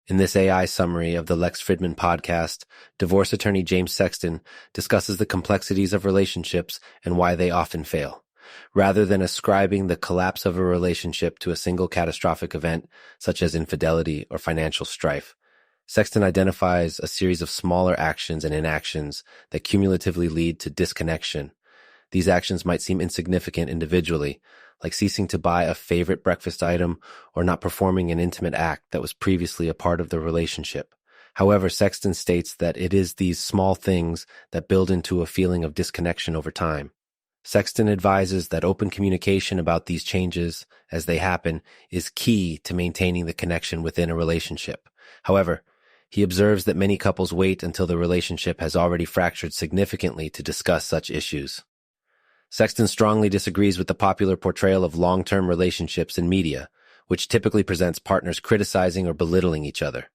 In this AI summary of the Lex Fridman Podcast, divorce attorney James Sexton discusses the complexities of relationships and why they often fail. Rather than ascribing the collapse of a relationship to a single catastrophic event, such as infidelity or financial strife, Sexton identifies a series of smaller actions and inactions that cumulatively lead to disconnection. These actions might seem insignificant individually, like ceasing to buy a favorite breakfast item or not performing an intimate act that was previously a part of the relationship. However, Sexton states that it is these small things that build into a feeling of disconnection over time. Sexton advises that open communication about these changes as they happen is key to maintaining the connection within a relationship. However, he observes that many couples wait until the relationship has already fractured significantly to discuss such issues. Sexton strongly disagrees with the popular portrayal of long-term relationships in media, which typically presents partners criticizing or belittling each other.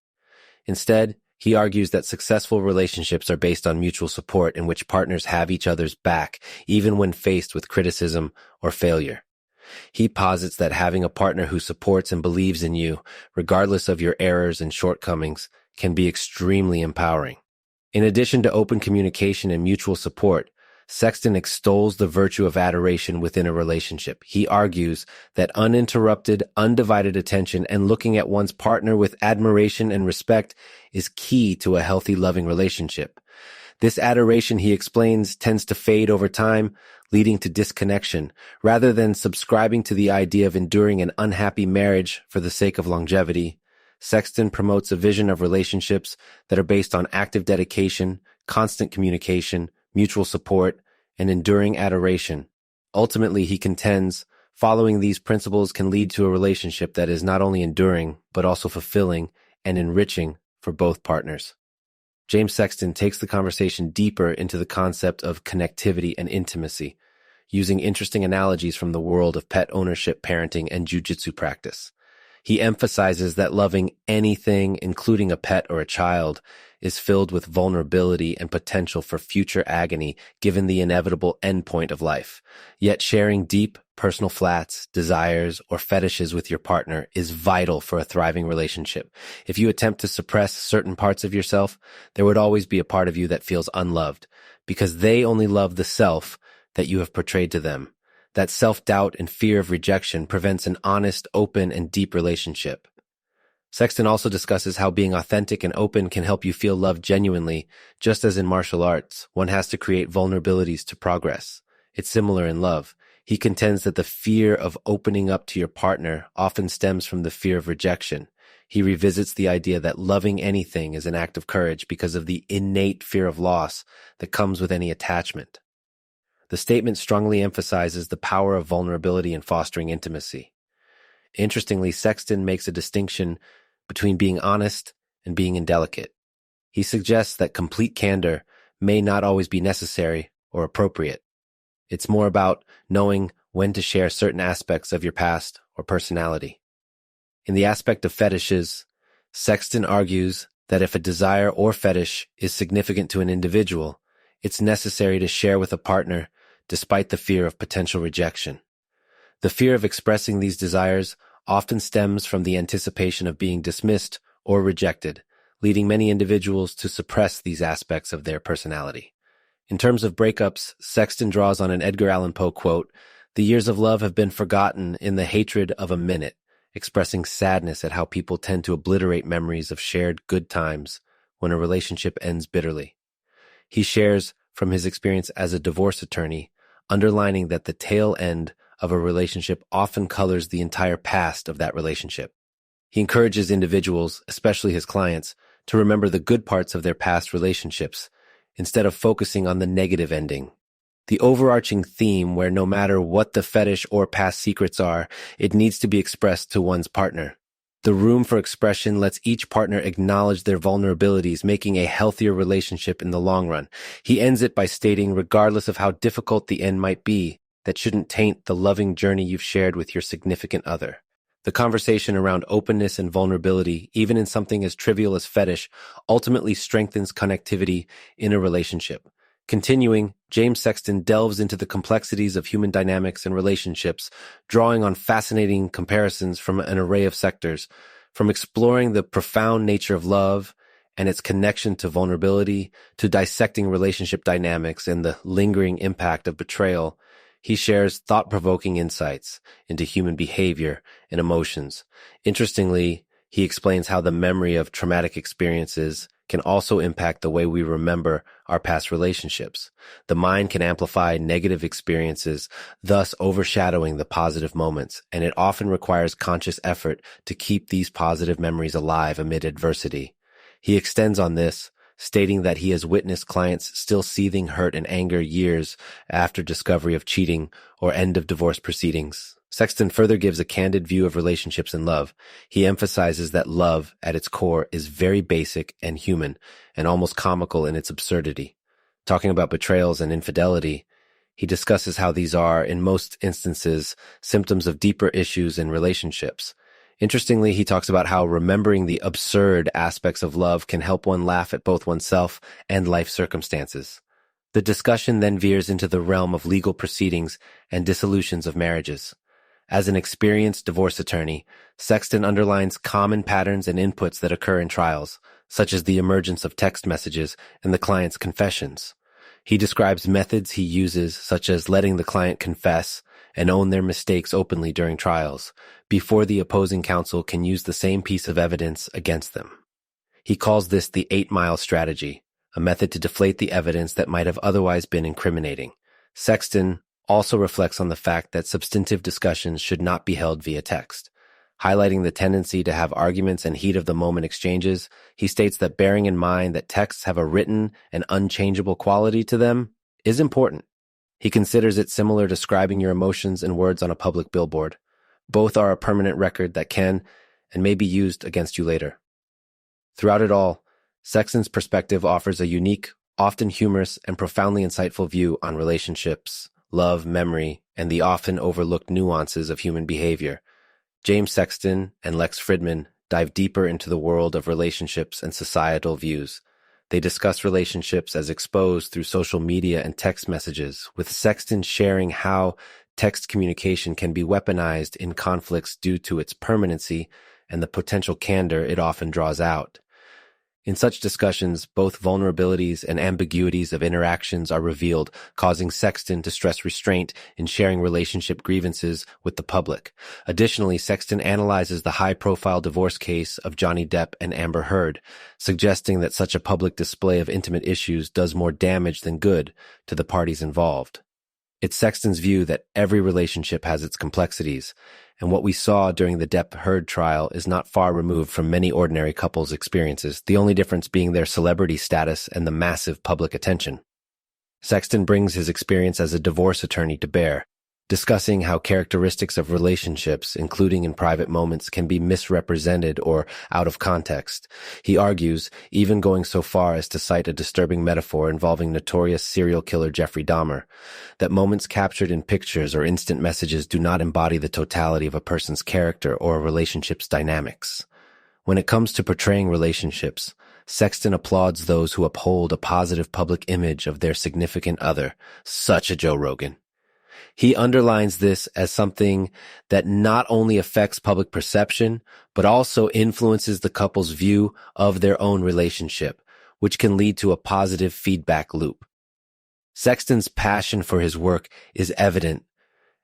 Instead, he argues that successful relationships are based on mutual support in which partners have each other's back, even when faced with criticism or failure. He posits that having a partner who supports and believes in you, regardless of your errors and shortcomings, can be extremely empowering. In addition to open communication and mutual support, Sexton extols the virtue of adoration within a relationship. He argues that uninterrupted, undivided attention and looking at one's partner with admiration and respect is key to a healthy, loving relationship. This adoration, he explains, tends to fade over time, leading to disconnection, rather than subscribing to the idea of enduring an unhappy marriage for the sake of longevity. Sexton promotes a vision of relationships that are based on active dedication, constant communication, mutual support, and enduring adoration. Ultimately, he contends, following these principles can lead to a relationship that is not only enduring, but also fulfilling and enriching for both partners. James Sexton takes the conversation deeper into the concept of connectivity and intimacy, using interesting analogies from the world of pet ownership, parenting, and Jiu-Jitsu practice. He emphasizes that loving anything, including a pet or a child, is filled with vulnerability and potential for future agony given the inevitable endpoint of life. Yet sharing deep, personal flats, desires, or fetishes with your partner is vital for a thriving relationship. If you attempt to suppress certain parts of yourself, there would always be a part of you that feels unloved, because they only love the self that you have portrayed to them. That self-doubt and fear of rejection prevents an honest, open, and deep relationship. Sexton also discusses how being authentic and open can help you feel loved genuinely. Just as in martial arts, one has to create vulnerabilities to progress. It's similar in love. He contends that the fear of opening up to your partner often stems from the fear of rejection. He revisits the idea that loving anything is an act of courage because of the innate fear of loss that comes with any attachment. The statement strongly emphasizes the power of vulnerability in fostering intimacy. Interestingly, Sexton makes a distinction between being honest and being indelicate. He suggests that complete candor may not always be necessary or appropriate. It's more about knowing when to share certain aspects of your past or personality. In the aspect of fetishes, Sexton argues that if a desire or fetish is significant to an individual, it's necessary to share with a partner despite the fear of potential rejection. The fear of expressing these desires often stems from the anticipation of being dismissed or rejected, leading many individuals to suppress these aspects of their personality. In terms of breakups, Sexton draws on an Edgar Allan Poe quote, "The years of love have been forgotten in the hatred of a minute," expressing sadness at how people tend to obliterate memories of shared good times when a relationship ends bitterly. He shares from his experience as a divorce attorney, underlining that the tail end of a relationship often colors the entire past of that relationship. He encourages individuals, especially his clients, to remember the good parts of their past relationships instead of focusing on the negative ending. The overarching theme where no matter what the fetish or past secrets are, it needs to be expressed to one's partner. The room for expression lets each partner acknowledge their vulnerabilities, making a healthier relationship in the long run. He ends it by stating, regardless of how difficult the end might be, that shouldn't taint the loving journey you've shared with your significant other. The conversation around openness and vulnerability, even in something as trivial as fetish, ultimately strengthens connectivity in a relationship. Continuing, James Sexton delves into the complexities of human dynamics and relationships, drawing on fascinating comparisons from an array of sectors, From exploring the profound nature of love and its connection to vulnerability, to dissecting relationship dynamics and the lingering impact of betrayal, he shares thought-provoking insights into human behavior and emotions. Interestingly, he explains how the memory of traumatic experiences can also impact the way we remember our past relationships. The mind can amplify negative experiences, thus overshadowing the positive moments, and it often requires conscious effort to keep these positive memories alive amid adversity. He extends on this, stating that he has witnessed clients still seething hurt and anger years after discovery of cheating or end of divorce proceedings. Sexton further gives a candid view of relationships and love. He emphasizes that love, at its core, is very basic and human, and almost comical in its absurdity. Talking about betrayals and infidelity, he discusses how these are, in most instances, symptoms of deeper issues in relationships. Interestingly, he talks about how remembering the absurd aspects of love can help one laugh at both oneself and life circumstances. The discussion then veers into the realm of legal proceedings and dissolutions of marriages. As an experienced divorce attorney, Sexton underlines common patterns and inputs that occur in trials, such as the emergence of text messages and the client's confessions. He describes methods he uses, such as letting the client confess and own their mistakes openly during trials, before the opposing counsel can use the same piece of evidence against them. He calls this the 8-mile strategy, a method to deflate the evidence that might have otherwise been incriminating. Sexton also reflects on the fact that substantive discussions should not be held via text. Highlighting the tendency to have arguments and heat-of-the-moment exchanges, he states that bearing in mind that texts have a written and unchangeable quality to them is important. He considers it similar to scribing your emotions in words on a public billboard. Both are a permanent record that can and may be used against you later. Throughout it all, Sexton's perspective offers a unique, often humorous, and profoundly insightful view on relationships, love, memory, and the often overlooked nuances of human behavior. James Sexton and Lex Fridman dive deeper into the world of relationships and societal views. They discuss relationships as exposed through social media and text messages, with Sexton sharing how text communication can be weaponized in conflicts due to its permanency and the potential candor it often draws out. In such discussions, both vulnerabilities and ambiguities of interactions are revealed, causing Sexton to stress restraint in sharing relationship grievances with the public. Additionally, Sexton analyzes the high-profile divorce case of Johnny Depp and Amber Heard, suggesting that such a public display of intimate issues does more damage than good to the parties involved. It's Sexton's view that every relationship has its complexities, and what we saw during the Depp-Heard trial is not far removed from many ordinary couples' experiences, the only difference being their celebrity status and the massive public attention. Sexton brings his experience as a divorce attorney to bear, discussing how characteristics of relationships, including in private moments, can be misrepresented or out of context. He argues, even going so far as to cite a disturbing metaphor involving notorious serial killer Jeffrey Dahmer, that moments captured in pictures or instant messages do not embody the totality of a person's character or a relationship's dynamics. When it comes to portraying relationships, Sexton applauds those who uphold a positive public image of their significant other, such a Joe Rogan. He underlines this as something that not only affects public perception, but also influences the couple's view of their own relationship, which can lead to a positive feedback loop. Sexton's passion for his work is evident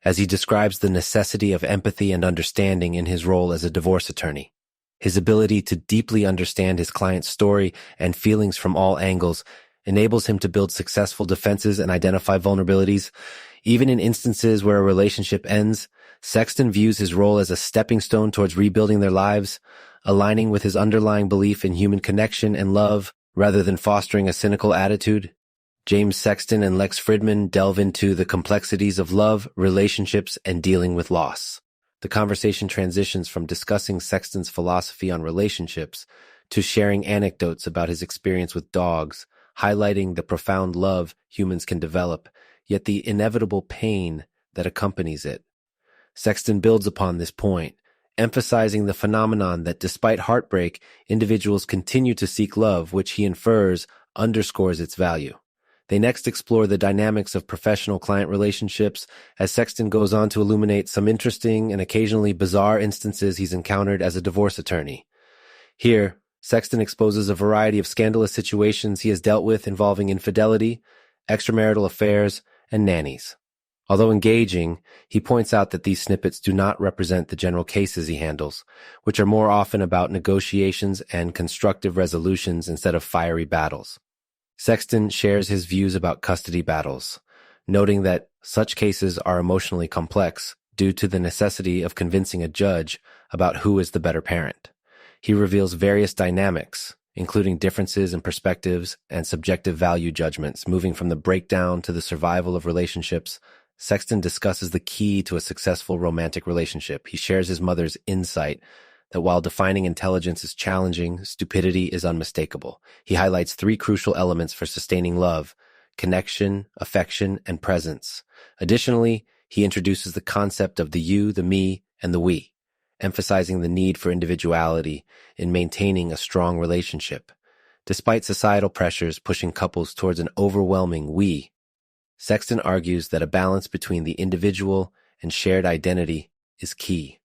as he describes the necessity of empathy and understanding in his role as a divorce attorney. His ability to deeply understand his client's story and feelings from all angles enables him to build successful defenses and identify vulnerabilities. Even in instances where a relationship ends, Sexton views his role as a stepping stone towards rebuilding their lives, aligning with his underlying belief in human connection and love rather than fostering a cynical attitude. James Sexton and Lex Fridman delve into the complexities of love, relationships, and dealing with loss. The conversation transitions from discussing Sexton's philosophy on relationships to sharing anecdotes about his experience with dogs, highlighting the profound love humans can develop, yet the inevitable pain that accompanies it. Sexton builds upon this point, emphasizing the phenomenon that despite heartbreak, individuals continue to seek love, which he infers underscores its value. They next explore the dynamics of professional-client relationships as Sexton goes on to illuminate some interesting and occasionally bizarre instances he's encountered as a divorce attorney. Here, Sexton exposes a variety of scandalous situations he has dealt with involving infidelity, extramarital affairs, and nannies. Although engaging, he points out that these snippets do not represent the general cases he handles, which are more often about negotiations and constructive resolutions instead of fiery battles. Sexton shares his views about custody battles, noting that such cases are emotionally complex due to the necessity of convincing a judge about who is the better parent. He reveals various dynamics, including differences in perspectives and subjective value judgments, moving from the breakdown to the survival of relationships. Sexton discusses the key to a successful romantic relationship. He shares his mother's insight that while defining intelligence is challenging, stupidity is unmistakable. He highlights 3 crucial elements for sustaining love: connection, affection, and presence. Additionally, he introduces the concept of the you, the me, and the we, emphasizing the need for individuality in maintaining a strong relationship. Despite societal pressures pushing couples towards an overwhelming we, Sexton argues that a balance between the individual and shared identity is key.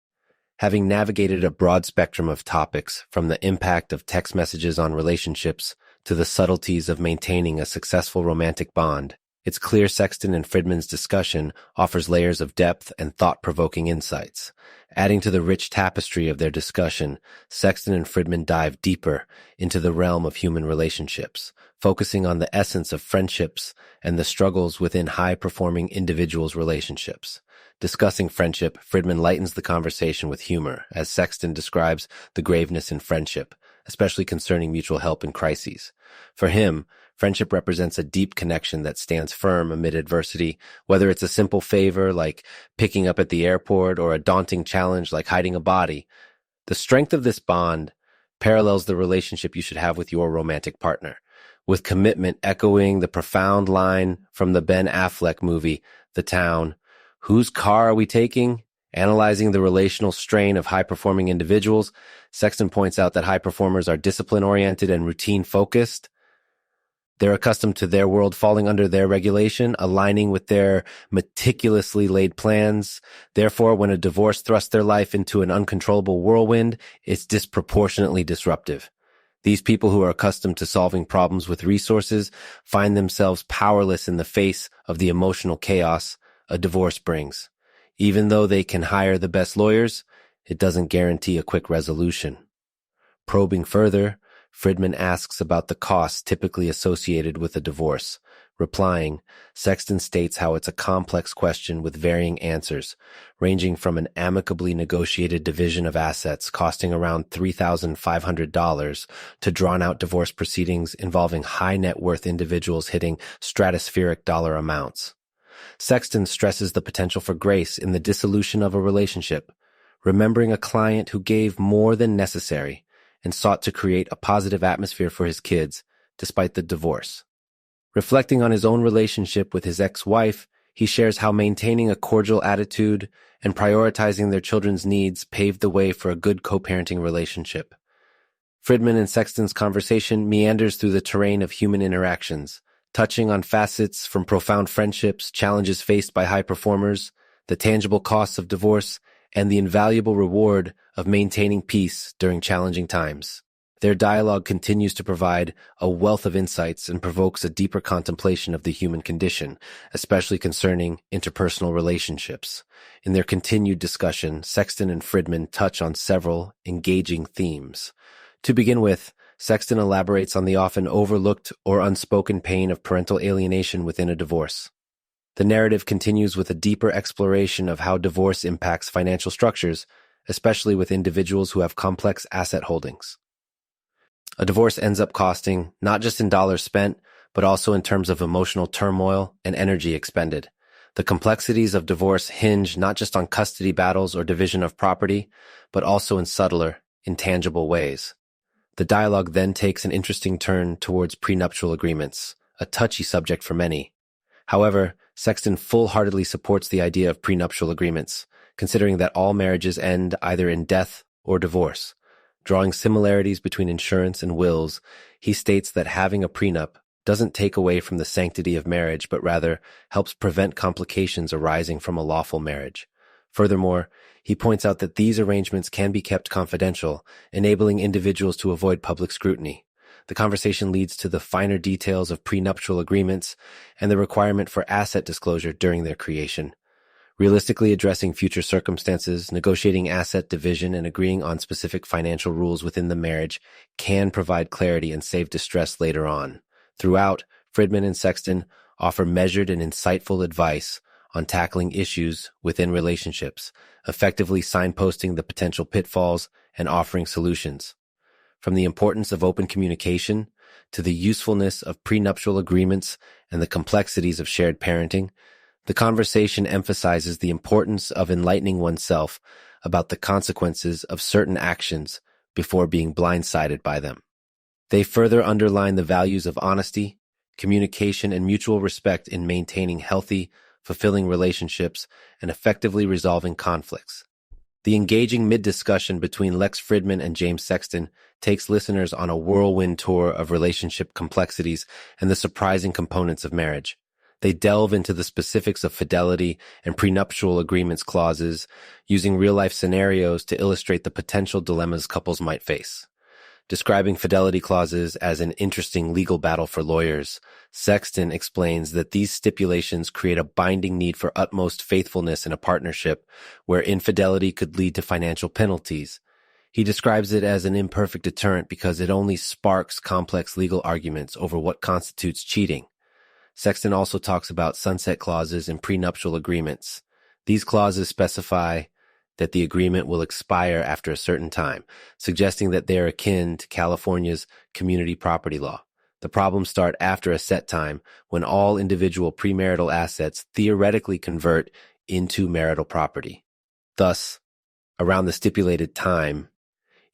Having navigated a broad spectrum of topics, from the impact of text messages on relationships to the subtleties of maintaining a successful romantic bond, it's clear Sexton and Fridman's discussion offers layers of depth and thought-provoking insights. Adding to the rich tapestry of their discussion, Sexton and Fridman dive deeper into the realm of human relationships, focusing on the essence of friendships and the struggles within high-performing individuals' relationships. Discussing friendship, Fridman lightens the conversation with humor, as Sexton describes the graveness in friendship, especially concerning mutual help in crises. For him, friendship represents a deep connection that stands firm amid adversity, whether it's a simple favor like picking up at the airport or a daunting challenge like hiding a body. The strength of this bond parallels the relationship you should have with your romantic partner, with commitment echoing the profound line from the Ben Affleck movie, The Town. Whose car are we taking? Analyzing the relational strain of high-performing individuals, Sexton points out that high performers are discipline-oriented and routine-focused. They're accustomed to their world falling under their regulation, aligning with their meticulously laid plans. Therefore, when a divorce thrusts their life into an uncontrollable whirlwind, it's disproportionately disruptive. These people who are accustomed to solving problems with resources find themselves powerless in the face of the emotional chaos a divorce brings. Even though they can hire the best lawyers, it doesn't guarantee a quick resolution. Probing further, Fridman asks about the costs typically associated with a divorce. Replying, Sexton states how it's a complex question with varying answers, ranging from an amicably negotiated division of assets costing around $3,500 to drawn-out divorce proceedings involving high-net-worth individuals hitting stratospheric dollar amounts. Sexton stresses the potential for grace in the dissolution of a relationship, remembering a client who gave more than necessary and sought to create a positive atmosphere for his kids despite the divorce. Reflecting on his own relationship with his ex-wife, he shares how maintaining a cordial attitude and prioritizing their children's needs paved the way for a good co-parenting relationship. Fridman and Sexton's conversation meanders through the terrain of human interactions, touching on facets from profound friendships, challenges faced by high performers, the tangible costs of divorce, and the invaluable reward of maintaining peace during challenging times. Their dialogue continues to provide a wealth of insights and provokes a deeper contemplation of the human condition, especially concerning interpersonal relationships. In their continued discussion, Sexton and Fridman touch on several engaging themes. To begin with, Sexton elaborates on the often overlooked or unspoken pain of parental alienation within a divorce. The narrative continues with a deeper exploration of how divorce impacts financial structures, especially with individuals who have complex asset holdings. A divorce ends up costing, not just in dollars spent, but also in terms of emotional turmoil and energy expended. The complexities of divorce hinge not just on custody battles or division of property, but also in subtler, intangible ways. The dialogue then takes an interesting turn towards prenuptial agreements, a touchy subject for many. However, Sexton full-heartedly supports the idea of prenuptial agreements, considering that all marriages end either in death or divorce. Drawing similarities between insurance and wills, he states that having a prenup doesn't take away from the sanctity of marriage, but rather helps prevent complications arising from a lawful marriage. Furthermore, he points out that these arrangements can be kept confidential, enabling individuals to avoid public scrutiny. The conversation leads to the finer details of prenuptial agreements and the requirement for asset disclosure during their creation. Realistically addressing future circumstances, negotiating asset division, and agreeing on specific financial rules within the marriage can provide clarity and save distress later on. Throughout, Fridman and Sexton offer measured and insightful advice on tackling issues within relationships, effectively signposting the potential pitfalls and offering solutions. From the importance of open communication to the usefulness of prenuptial agreements and the complexities of shared parenting, the conversation emphasizes the importance of enlightening oneself about the consequences of certain actions before being blindsided by them. They further underline the values of honesty, communication, and mutual respect in maintaining healthy, fulfilling relationships and effectively resolving conflicts. The engaging mid-discussion between Lex Fridman and James Sexton takes listeners on a whirlwind tour of relationship complexities and the surprising components of marriage. They delve into the specifics of fidelity and prenuptial agreements clauses, using real-life scenarios to illustrate the potential dilemmas couples might face. Describing fidelity clauses as an interesting legal battle for lawyers, Sexton explains that these stipulations create a binding need for utmost faithfulness in a partnership where infidelity could lead to financial penalties. He describes it as an imperfect deterrent because it only sparks complex legal arguments over what constitutes cheating. Sexton also talks about sunset clauses in prenuptial agreements. These clauses specify that the agreement will expire after a certain time, suggesting that they are akin to California's community property law. The problems start after a set time when all individual premarital assets theoretically convert into marital property. Thus, around the stipulated time,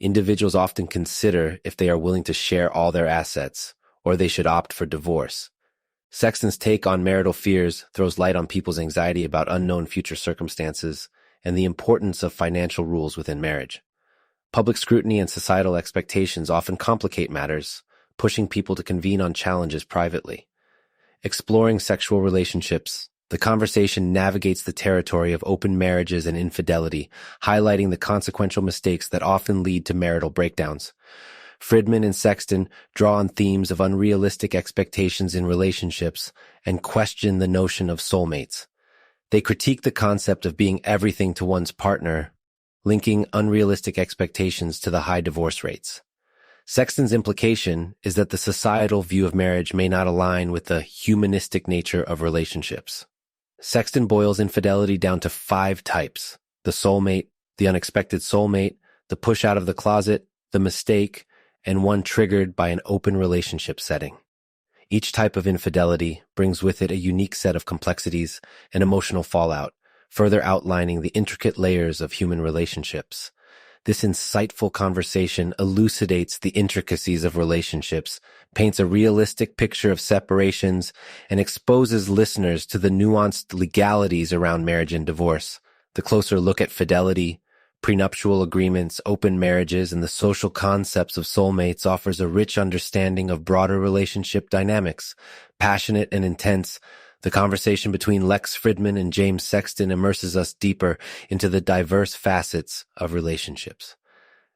individuals often consider if they are willing to share all their assets or they should opt for divorce. Sexton's take on marital fears throws light on people's anxiety about unknown future circumstances and the importance of financial rules within marriage. Public scrutiny and societal expectations often complicate matters, pushing people to convene on challenges privately. Exploring sexual relationships, the conversation navigates the territory of open marriages and infidelity, highlighting the consequential mistakes that often lead to marital breakdowns. Fridman and Sexton draw on themes of unrealistic expectations in relationships and question the notion of soulmates. They critique the concept of being everything to one's partner, linking unrealistic expectations to the high divorce rates. Sexton's implication is that the societal view of marriage may not align with the humanistic nature of relationships. Sexton boils infidelity down to 5 types: the soulmate, the unexpected soulmate, the push out of the closet, the mistake, and one triggered by an open relationship setting. Each type of infidelity brings with it a unique set of complexities and emotional fallout, further outlining the intricate layers of human relationships. This insightful conversation elucidates the intricacies of relationships, paints a realistic picture of separations, and exposes listeners to the nuanced legalities around marriage and divorce. The closer look at fidelity, prenuptial agreements, open marriages, and the social concepts of soulmates offers a rich understanding of broader relationship dynamics. Passionate and intense, the conversation between Lex Fridman and James Sexton immerses us deeper into the diverse facets of relationships.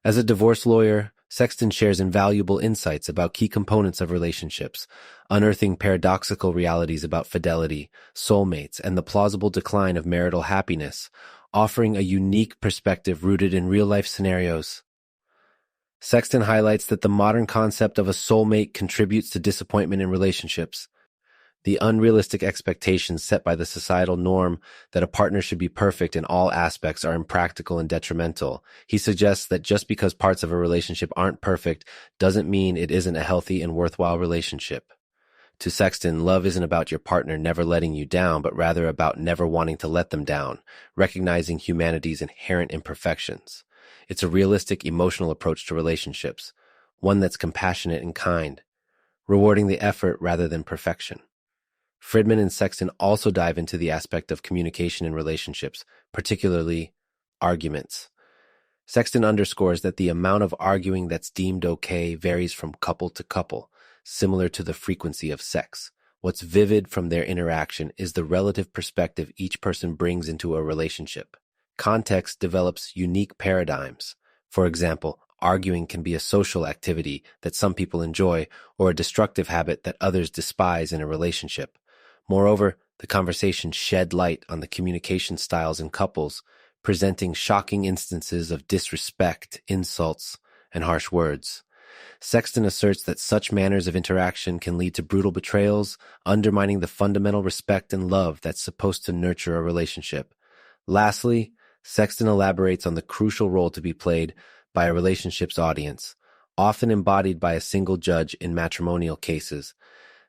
As a divorce lawyer, Sexton shares invaluable insights about key components of relationships, unearthing paradoxical realities about fidelity, soulmates, and the plausible decline of marital happiness, offering a unique perspective rooted in real-life scenarios. Sexton highlights that the modern concept of a soulmate contributes to disappointment in relationships. The unrealistic expectations set by the societal norm that a partner should be perfect in all aspects are impractical and detrimental. He suggests that just because parts of a relationship aren't perfect doesn't mean it isn't a healthy and worthwhile relationship. To Sexton, love isn't about your partner never letting you down, but rather about never wanting to let them down, recognizing humanity's inherent imperfections. It's a realistic, emotional approach to relationships, one that's compassionate and kind, rewarding the effort rather than perfection. Fridman and Sexton also dive into the aspect of communication in relationships, particularly arguments. Sexton underscores that the amount of arguing that's deemed okay varies from couple to couple, similar to the frequency of sex. What's vivid from their interaction is the relative perspective each person brings into a relationship. Context develops unique paradigms. For example, arguing can be a social activity that some people enjoy or a destructive habit that others despise in a relationship. Moreover, the conversation shed light on the communication styles in couples, presenting shocking instances of disrespect, insults, and harsh words. Sexton asserts that such manners of interaction can lead to brutal betrayals, undermining the fundamental respect and love that's supposed to nurture a relationship. Lastly, Sexton elaborates on the crucial role to be played by a relationship's audience, often embodied by a single judge in matrimonial cases.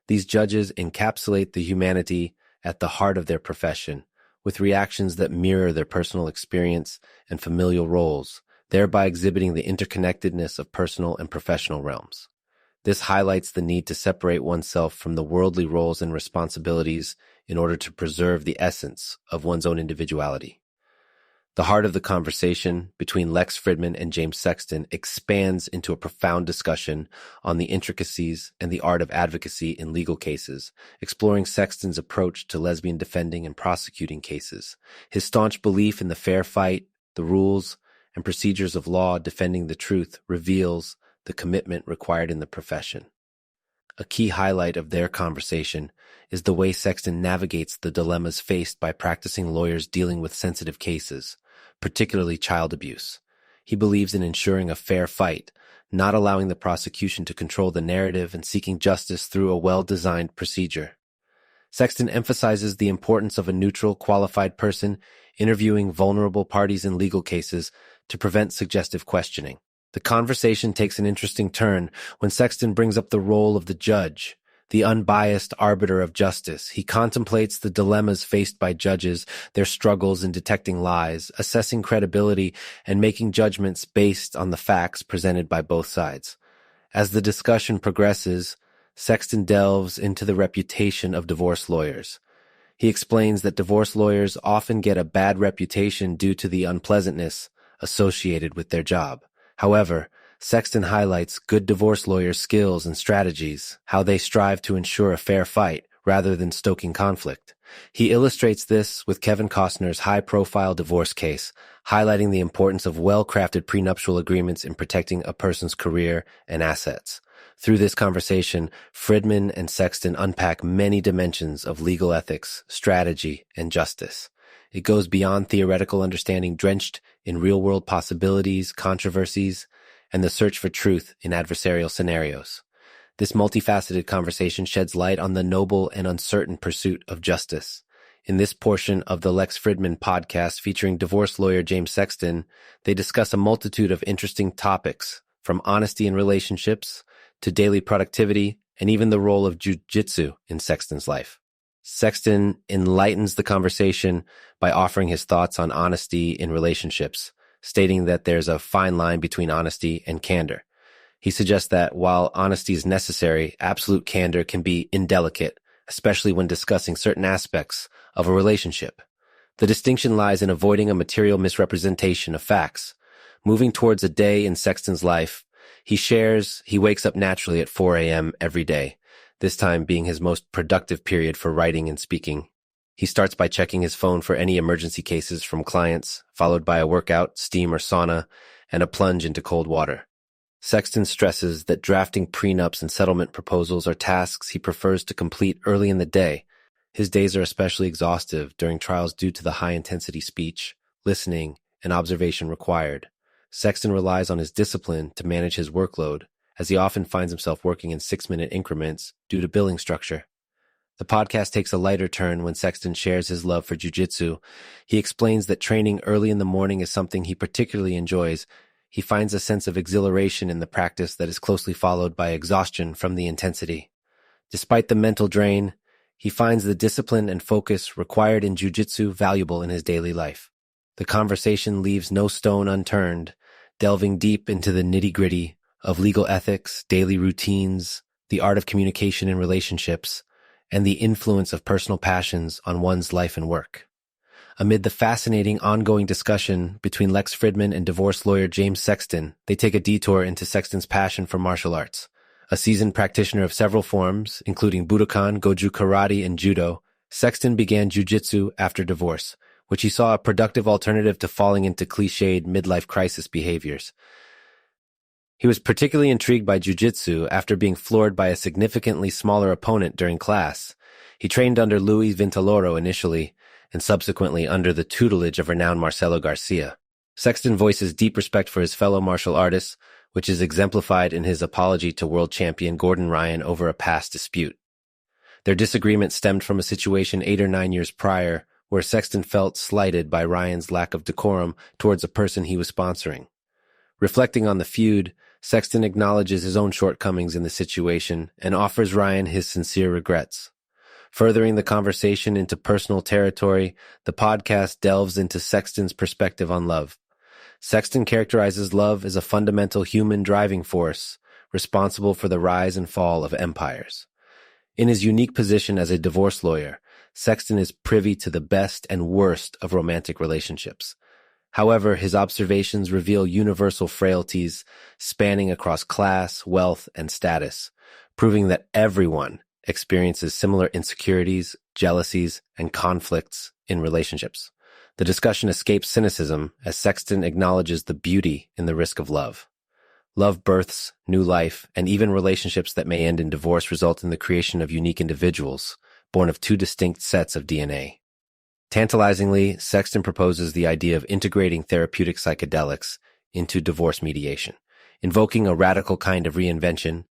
These judges encapsulate the humanity at the heart of their profession, with reactions that mirror their personal experience and familial roles, thereby exhibiting the interconnectedness of personal and professional realms. This highlights the need to separate oneself from the worldly roles and responsibilities in order to preserve the essence of one's own individuality. The heart of the conversation between Lex Fridman and James Sexton expands into a profound discussion on the intricacies and the art of advocacy in legal cases, exploring Sexton's approach to lesbian defending and prosecuting cases. His staunch belief in the fair fight, the rules, and procedures of law defending the truth reveals the commitment required in the profession. A key highlight of their conversation is the way Sexton navigates the dilemmas faced by practicing lawyers dealing with sensitive cases, particularly child abuse. He believes in ensuring a fair fight, not allowing the prosecution to control the narrative and seeking justice through a well-designed procedure. Sexton emphasizes the importance of a neutral, qualified person interviewing vulnerable parties in legal cases to prevent suggestive questioning. The conversation takes an interesting turn when Sexton brings up the role of the judge, the unbiased arbiter of justice. He contemplates the dilemmas faced by judges, their struggles in detecting lies, assessing credibility, and making judgments based on the facts presented by both sides. As the discussion progresses, Sexton delves into the reputation of divorce lawyers. He explains that divorce lawyers often get a bad reputation due to the unpleasantness associated with their job. However, Sexton highlights good divorce lawyers' skills and strategies, how they strive to ensure a fair fight rather than stoking conflict. He illustrates this with Kevin Costner's high-profile divorce case, highlighting the importance of well-crafted prenuptial agreements in protecting a person's career and assets. Through this conversation, Fridman and Sexton unpack many dimensions of legal ethics, strategy, and justice. It goes beyond theoretical understanding, drenched in real-world possibilities, controversies, and the search for truth in adversarial scenarios. This multifaceted conversation sheds light on the noble and uncertain pursuit of justice. In this portion of the Lex Fridman podcast featuring divorce lawyer James Sexton, they discuss a multitude of interesting topics, from honesty in relationships to daily productivity and even the role of Jiu-Jitsu in Sexton's life. Sexton enlightens the conversation by offering his thoughts on honesty in relationships, stating that there's a fine line between honesty and candor. He suggests that while honesty is necessary, absolute candor can be indelicate, especially when discussing certain aspects of a relationship. The distinction lies in avoiding a material misrepresentation of facts. Moving towards a day in Sexton's life, he shares he wakes up naturally at 4 a.m. every day, this time being his most productive period for writing and speaking. He starts by checking his phone for any emergency cases from clients, followed by a workout, steam or sauna, and a plunge into cold water. Sexton stresses that drafting prenups and settlement proposals are tasks he prefers to complete early in the day. His days are especially exhaustive during trials due to the high-intensity speech, listening, and observation required. Sexton relies on his discipline to manage his workload, as he often finds himself working in 6-minute increments due to billing structure. The podcast takes a lighter turn when Sexton shares his love for jiu-jitsu. He explains that training early in the morning is something he particularly enjoys. He finds a sense of exhilaration in the practice that is closely followed by exhaustion from the intensity. Despite the mental drain, he finds the discipline and focus required in jiu-jitsu valuable in his daily life. The conversation leaves no stone unturned, delving deep into the nitty-gritty of legal ethics, daily routines, the art of communication in relationships, and the influence of personal passions on one's life and work. Amid the fascinating ongoing discussion between Lex Fridman and divorce lawyer James Sexton, they take a detour into Sexton's passion for martial arts, A seasoned practitioner of several forms, including Budokan, Goju Karate, and Judo, Sexton began Jiu-Jitsu after divorce, which he saw a productive alternative to falling into cliched midlife crisis behaviors. He was particularly intrigued by Jiu-Jitsu after being floored by a significantly smaller opponent during class. He trained under Luis Vintaloro initially, and subsequently under the tutelage of renowned Marcelo Garcia. Sexton voices deep respect for his fellow martial artists, which is exemplified in his apology to world champion Gordon Ryan over a past dispute. Their disagreement stemmed from a situation 8 or 9 years prior, where Sexton felt slighted by Ryan's lack of decorum towards a person he was sponsoring. Reflecting on the feud, Sexton acknowledges his own shortcomings in the situation and offers Ryan his sincere regrets. Furthering the conversation into personal territory, the podcast delves into Sexton's perspective on love. Sexton characterizes love as a fundamental human driving force, responsible for the rise and fall of empires. In his unique position as a divorce lawyer, Sexton is privy to the best and worst of romantic relationships. However, his observations reveal universal frailties spanning across class, wealth, and status, proving that everyone experiences similar insecurities, jealousies, and conflicts in relationships. The discussion escapes cynicism as Sexton acknowledges the beauty in the risk of love. Love births new life, and even relationships that may end in divorce result in the creation of unique individuals, born of two distinct sets of DNA. Tantalizingly, Sexton proposes the idea of integrating therapeutic psychedelics into divorce mediation. Invoking a radical kind of reinvention,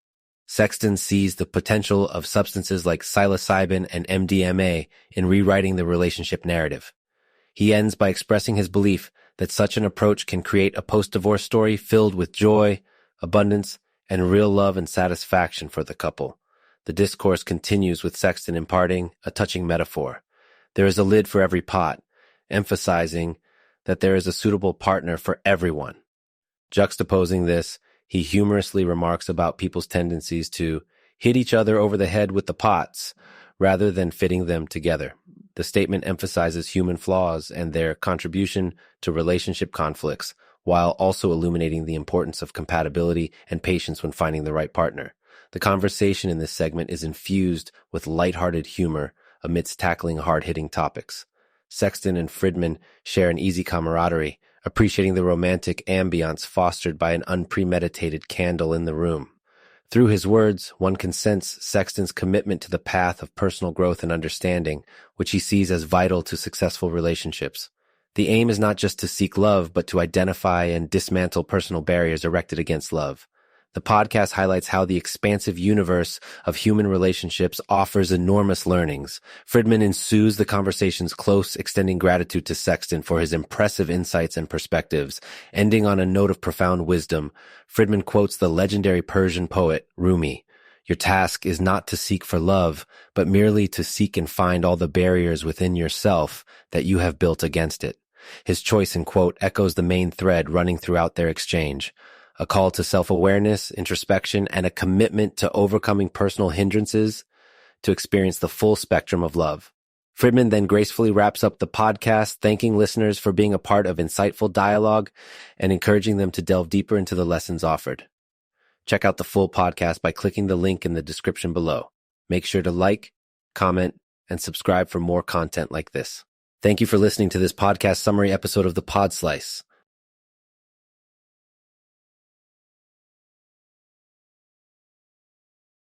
Sexton sees the potential of substances like psilocybin and MDMA in rewriting the relationship narrative. He ends by expressing his belief that such an approach can create a post-divorce story filled with joy, abundance, and real love and satisfaction for the couple. The discourse continues with Sexton imparting a touching metaphor. There is a lid for every pot, emphasizing that there is a suitable partner for everyone. Juxtaposing this, he humorously remarks about people's tendencies to hit each other over the head with the pots rather than fitting them together. The statement emphasizes human flaws and their contribution to relationship conflicts, while also illuminating the importance of compatibility and patience when finding the right partner. The conversation in this segment is infused with lighthearted humor amidst tackling hard-hitting topics. Sexton and Fridman share an easy camaraderie, appreciating the romantic ambiance fostered by an unpremeditated candle in the room. Through his words, one can sense Sexton's commitment to the path of personal growth and understanding, which he sees as vital to successful relationships. The aim is not just to seek love, but to identify and dismantle personal barriers erected against love. The podcast highlights how the expansive universe of human relationships offers enormous learnings. Fridman ensues the conversation's close, extending gratitude to Sexton for his impressive insights and perspectives. Ending on a note of profound wisdom, Fridman quotes the legendary Persian poet Rumi. Your task is not to seek for love, but merely to seek and find all the barriers within yourself that you have built against it. His choice in quote echoes the main thread running throughout their exchange. A call to self-awareness, introspection, and a commitment to overcoming personal hindrances to experience the full spectrum of love. Fridman then gracefully wraps up the podcast, thanking listeners for being a part of insightful dialogue and encouraging them to delve deeper into the lessons offered. Check out the full podcast by clicking the link in the description below. Make sure to like, comment, and subscribe for more content like this. Thank you for listening to this podcast summary episode of The Pod Slice.